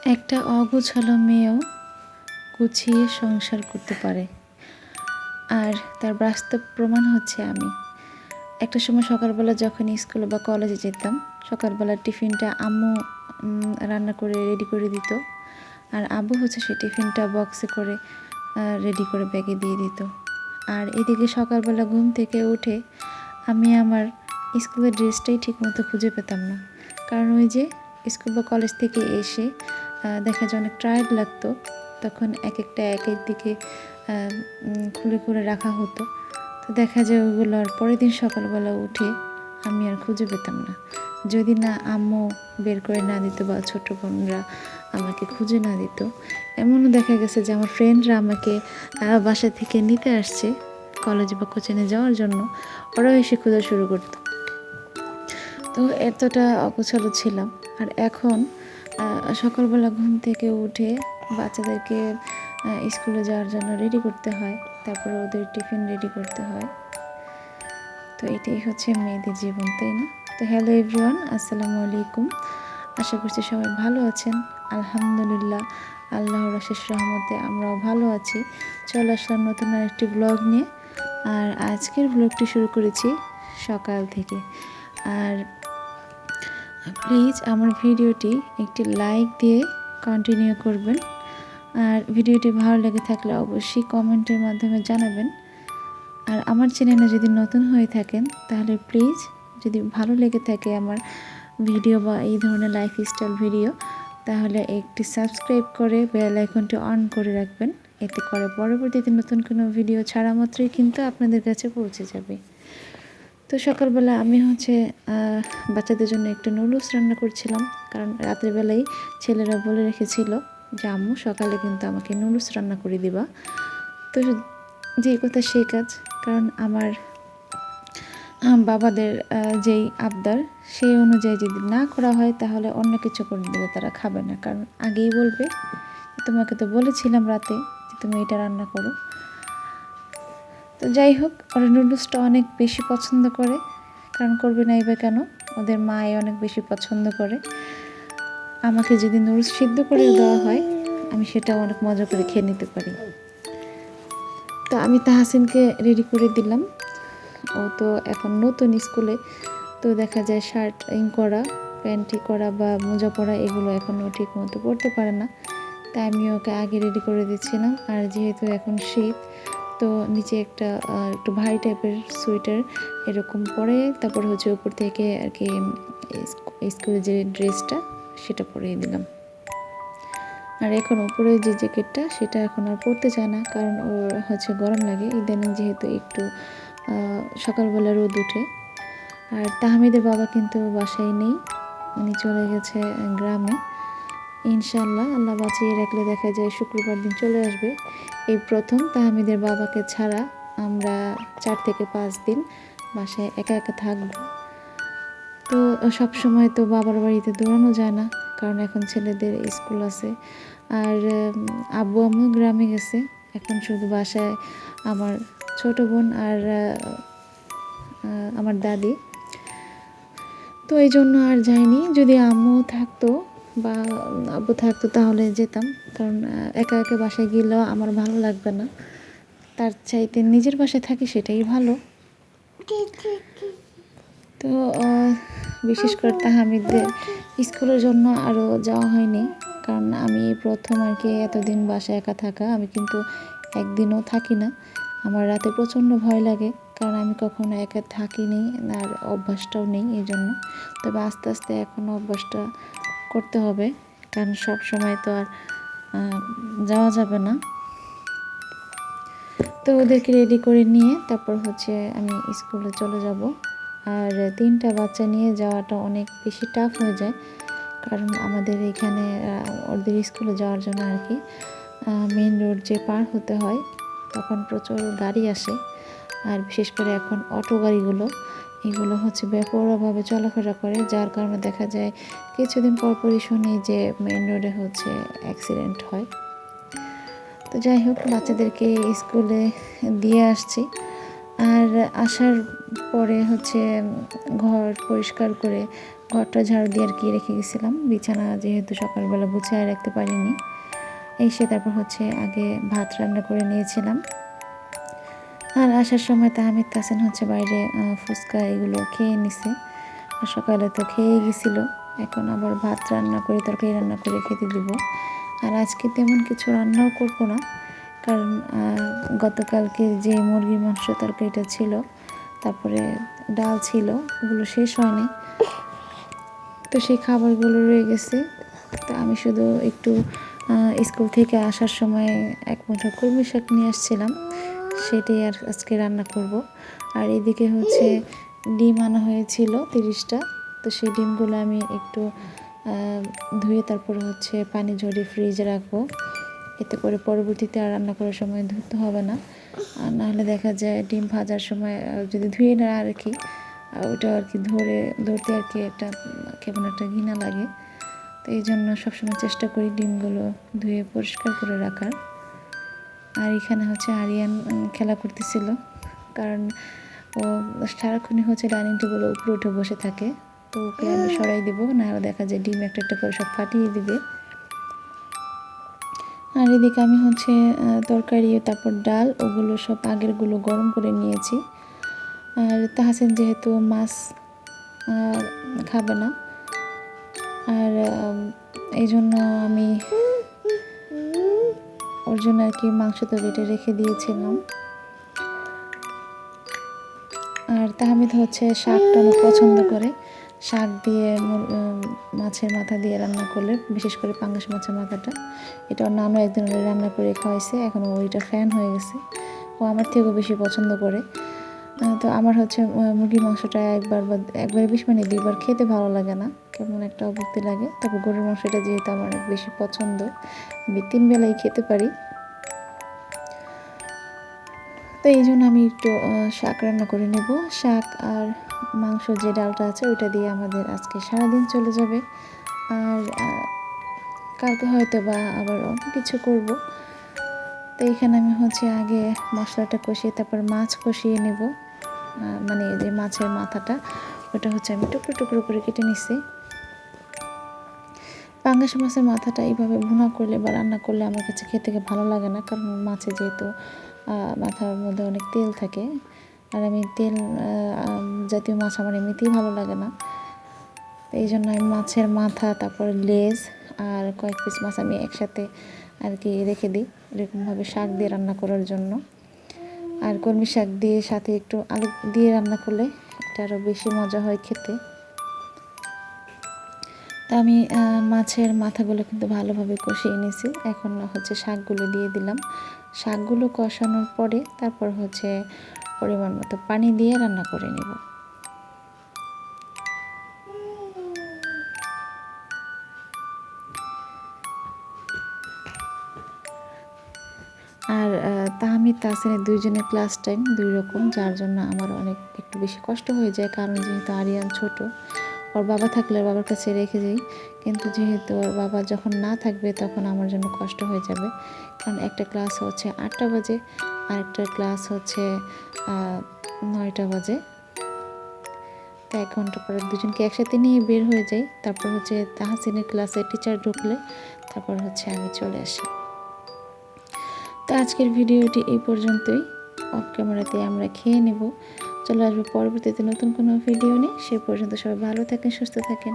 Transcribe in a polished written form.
একটা অগোছালো মেয়েও গুছিয়ে সংসার করতে পারে, আর তার বাস্তব প্রমাণ হচ্ছে আমি। একটা সময় সকালবেলা যখন স্কুলে বা কলেজে যেতাম, সকালবেলা টিফিনটা আম্মু রান্না করে রেডি করে দিত, আর আব্বু হচ্ছে সেই টিফিনটা বক্সে করে রেডি করে ব্যাগে দিয়ে দিত। আর এদিকে সকালবেলা ঘুম থেকে উঠে আমি আমার স্কুলের ড্রেসটাই ঠিকমতো খুঁজে পেতাম না, কারণ ওই যে স্কুল বা কলেজ থেকে এসে দেখা যায় অনেক টায়ার্ড লাগতো, তখন এক একটা এক এক দিকে খুলে খুলে রাখা হতো। তো দেখা যায় ওগুলো আর পরের দিন সকালবেলা উঠে আমি আর খুঁজে পেতাম না, যদি না আম্মু বের করে না দিত বা ছোটো বোনরা আমাকে খুঁজে না দিত। এমনও দেখা গেছে যে আমার ফ্রেন্ডরা আমাকে বাসা থেকে নিতে আসছে কলেজে বা কোচিংয়ে যাওয়ার জন্য, ওরাও এসে খোঁজা শুরু করতো। তো এতটা অগোছালো ছিলাম। আর এখন সকালবেলা ঘুম থেকে উঠে বাচ্চাদেরকে স্কুলে যাওয়ার জন্য রেডি করতে হয়, তারপরে ওদের টিফিন রেডি করতে হয়। তো এটাই হচ্ছে মেয়েদের জীবন, তাই না? তো হ্যালো এভরিওয়ান, আসসালামু আলাইকুম। আশা করছি সবাই ভালো আছেন। আলহামদুলিল্লাহ, আল্লাহর অশেষ রহমতে আমরাও ভালো আছি। চলে আসলাম নতুন আরেকটি ব্লগ নিয়ে। আর আজকের ব্লগটি শুরু করেছি সকাল থেকে। আর প্লিজ আমার ভিডিওটি একটি লাইক দিয়ে কন্টিনিউ করবেন, আর ভিডিওটি ভালো লেগে থাকলে অবশ্যই কমেন্টের মাধ্যমে জানাবেন। আর আমার চ্যানেলে যদি নতুন হয়ে থাকেন তাহলে প্লিজ, যদি ভালো লেগে থাকে আমার ভিডিও বা এই ধরনের লাইফস্টাইল ভিডিও, তাহলে একটি সাবস্ক্রাইব করে বেল আইকনটি অন করে রাখবেন। এতে করে পরবর্তীতে নতুন কোনো ভিডিও ছাড়া মাত্রই কিন্তু আপনাদের কাছে পৌঁছে যাবে। তো সকালবেলা আমি হচ্ছে বাচ্চাদের জন্য একটু নুডলস রান্না করছিলাম, কারণ রাতের বেলায় ছেলেরা বলে রেখেছিল যে আম্মু সকালে কিন্তু আমাকে নুডলস রান্না করে দিবা। তো যেই কথা সেই কাজ, কারণ আমার বাবাদের যেই আবদার সেই অনুযায়ী যদি না করা হয় তাহলে অন্য কিছু করে দিলে তারা খাবে না, কারণ আগেই বলবে তোমাকে তো বলেছিলাম রাতে যে তুমি এটা রান্না করো। তো যাই হোক, ওরা নুডলসটা অনেক বেশি পছন্দ করে, কারণ করবে না এবার কেন, ওদের মাই অনেক বেশি পছন্দ করে। আমাকে যদি নুডলস সিদ্ধ করে দেওয়া হয় আমি সেটাও অনেক মজা করে খেয়ে নিতে পারি। তো আমি তাহসিনকে রেডি করে দিলাম। ও তো এখন নতুন স্কুলে, তো দেখা যায় শার্ট করা, প্যান্টি করা বা মোজা পরা এগুলো এখন ও ঠিক মতো পরতে পারে না, তাই আমি ওকে আগে রেডি করে দিচ্ছিলাম। আর যেহেতু এখন শীত, তো নিচে একটু ভারী টাইপের সোয়েটার এরকম পরে, তারপরে হচ্ছে উপর থেকে আর কি স্কুলের যে ড্রেসটা সেটা পরিয়ে দিলাম। আর এখন উপরে যে জ্যাকেটটা সেটা এখন আর পরতে চায় না, কারণ ওর হচ্ছে গরম লাগে ইদানিং, যেহেতু একটু সকালবেলা রোদ উঠে। আর তাহমিদের বাবা কিন্তু বাসায় নেই, উনি চলে গেছে গ্রামে। ইনশাল্লাহ আল্লাহ বাঁচিয়ে রাখলে দেখা যায় শুক্রবার দিন চলে আসবে। এই প্রথম তাহমিদের বাবাকে ছাড়া আমরা 4 থেকে 5 দিন বাসায় একা একা থাকবো। তো সব সময় তো বাবার বাড়িতে দৌড়ানো যায় না, কারণ এখন ছেলেদের স্কুল আছে। আর আব্বু আম্মু গ্রামে গেছে, এখন শুধু বাসায় আমার ছোট বোন আর আমার দাদি। তো এই জন্য আর যাইনি। যদি আম্মু থাকতো বা আব্বু থাকতো তাহলে যেতাম, কারণ একা একা বাসায় গেলেও আমার ভালো লাগবে না, তার চাইতে নিজের বাসায় থাকি সেটাই ভালো। তো বিশেষ করে তাহমিদের স্কুলের জন্য আরও যাওয়া হয়নি, কারণ আমি প্রথম আর কি এতদিন বাসায় একা থাকা, আমি কিন্তু একদিনও থাকি না। আমার রাতে প্রচণ্ড ভয় লাগে, কারণ আমি কখনো একা থাকিনি আর অভ্যাসটাও নেই এই জন্য। তবে আস্তে আস্তে এখনও অভ্যাসটা করতে হবে, কারণ সব সময় তো আর যাওয়া যাবে না। তো ওদেরকে রেডি করে নিয়ে তারপর হচ্ছে আমি স্কুলে চলে যাব। আর 3টা বাচ্চা নিয়ে যাওয়াটা অনেক বেশি টাফ হয়ে যায়, কারণ আমাদের এখানে ওদের স্কুলে যাওয়ার জন্য আর কি মেন রোড যে পার হতে হয়, তখন প্রচুর গাড়ি আসে। আর বিশেষ করে এখন অটো গাড়িগুলো এগুলো হচ্ছে বেপরোয়াভাবে চলাফেরা করে, যার কারণে দেখা যায় কিছুদিন পরপরই শুনি যে মেন রোডে হচ্ছে অ্যাক্সিডেন্ট হয়। তো যাই হোক, বাচ্চাদেরকে স্কুলে দিয়ে আসছি। আর আসার পরে হচ্ছে ঘর পরিষ্কার করে ঘরটা ঝাড়ু দিয়ে আর কি রেখে গেছিলাম, বিছানা যেহেতু সকালবেলা গুছিয়ে রাখতে পারিনি। এসে তারপর হচ্ছে আগে ভাত রান্না করে নিয়েছিলাম। আর আসার সময় তাহমিদ তাসিন হচ্ছে বাইরে ফুচকা এগুলো খেয়ে নিছে, আর সকালে তো খেয়ে গেছিল। এখন আবার ভাত রান্না করে তরকারি রান্না করে খেতে দিব। আর আজকে তেমন কিছু রান্নাও করবো না, কারণ গতকালকে যে মুরগির মাংস তরকারিটা ছিল, তারপরে ডাল ছিল, ওগুলো শেষ হয়নি, তো সেই খাবারগুলো রয়ে গেছে। তো আমি শুধু একটু স্কুল থেকে আসার সময় এক মুঠো কলমি শাক নিয়ে আসছিলাম, সেটাই আর আজকে রান্না করব। আর এদিকে হচ্ছে ডিম আনা হয়েছিল 30টা, তো সেই ডিমগুলো আমি একটু ধুয়ে তারপর হচ্ছে পানি ঝরিয়ে ফ্রিজে রাখবো, এতে করে পরবর্তীতে আর রান্না করার সময় ধুতে হবে না। আর নাহলে দেখা যায় ডিম ভাজার সময় যদি ধুয়ে না আর কি, ওটা আর কি ধরতে আর কি একটা কেমন একটা ঘৃণা লাগে। তো এই জন্য সবসময় চেষ্টা করি ডিমগুলো ধুয়ে পরিষ্কার করে রাখার। আর এখানে হচ্ছে আরিয়ান খেলা করতেছিল, কারণ ও সারাক্ষণই হচ্ছে ডাইনিং টেবিলের উপরে উঠে বসে থাকে, তো ওকে আমি সরাই দেবো, নাহলে দেখা যায় ডিম একটা একটা করে সব ফাটিয়ে দিবে। আর এদিকে আমি হচ্ছে তরকারি তারপর ডাল ওগুলো সব আগেরগুলো গরম করে নিয়েছি। আর তাহসিন যেহেতু মাছ খাবে না, আর এই জন্য আমি ওর জন্য আর কি মাংস তরকারিটা রেখে দিয়েছিলাম। আর তাহমিদ হচ্ছে শাকটা অনেক পছন্দ করে, শাক দিয়ে মাছের মাথা দিয়ে রান্না করলে, বিশেষ করে পাঙ্গাস মাছের মাথাটা, এটা ওর নানু একদিন রান্না করে খাওয়াইছে, এখন ওইটা ফ্যান হয়ে গেছে, ও আমার থেকেও বেশি পছন্দ করে। তো আমার হচ্ছে মুরগির মাংসটা একবারে 20 মিনিট 2বার খেতে ভালো লাগে না, কেমন একটা অভুক্তি লাগে। তারপর গরুর মাংসটা যেহেতু আমার অনেক বেশি পছন্দ, আমি 3 বেলাই খেতে পারি। তো এই জন্য আমি একটু শাক রান্না করে নেব। শাক আর মাংস যে ডালটা আছে ওইটা দিয়ে আমাদের আজকে সারাদিন চলে যাবে। আর কালকে হয়তো বা আবার অন্য কিছু করব। তো এখানে আমি হচ্ছে আগে মশলাটা কষিয়ে তারপর মাছ কষিয়ে নেব, মানে যে মাছের মাথাটা ওটা হচ্ছে আমি টুকরো টুকরো করে কেটে নিছি। পাঙ্গাস মাছের মাথাটা এইভাবে ভুনা করলে বা রান্না করলে আমার কাছে খেতে ভালো লাগে না, কারণ মাছে যেহেতু মাথার মধ্যে অনেক তেল থাকে, আর আমি তেল জাতীয় মাছ আমার এমনিতেই ভালো লাগে না। এই জন্য আমি মাছের মাথা তারপর লেজ আর কয়েক পিস মাছ আমি একসাথে আর কি রেখে দিই, এরকমভাবে শাক দিয়ে রান্না করার জন্য। আর কলমি শাক দিয়ে সাথে একটু আলু দিয়ে রান্না করলে এটা আরও বেশি মজা হয় খেতে। তা আমি মাছের মাথাগুলো কিন্তু ভালোভাবে কষিয়ে নিয়েছি, এখন হচ্ছে শাকগুলো দিয়ে দিলাম। শাকগুলো কষানোর পরে তারপর হচ্ছে পরিমাণ মতো পানি দিয়ে রান্না করে নেব। আর তাহমিদ তাহসিনের দুইজনের ক্লাস টাইম 2 রকম, যার জন্য আমার অনেক একটু বেশি কষ্ট হয়ে যায়, কারণ যেহেতু আরিয়ান ছোট, ওর বাবা থাকলে ওর বাবার কাছে রেখে যাই, কিন্তু যেহেতু ওর বাবা যখন না থাকবে তখন আমার জন্য কষ্ট হয়ে যাবে, কারণ একটা ক্লাস হচ্ছে 8টা বাজে আর একটা ক্লাস হচ্ছে 9টা বাজে। তো 1 ঘন্টা পরে দুজনকে একসাথে নিয়ে বের হয়ে যাই, তারপর হচ্ছে তাহসিনের ক্লাসে টিচার ঢুকলে তারপর হচ্ছে আমি চলে আসি। তো আজকের ভিডিওটি এই পর্যন্তই, অফ ক্যামেরাতে আমরা খেয়ে নেব। চলে আসবো পরবর্তীতে নতুন কোনো ভিডিও নিয়ে, সে পর্যন্ত সবাই ভালো থাকেন, সুস্থ থাকেন।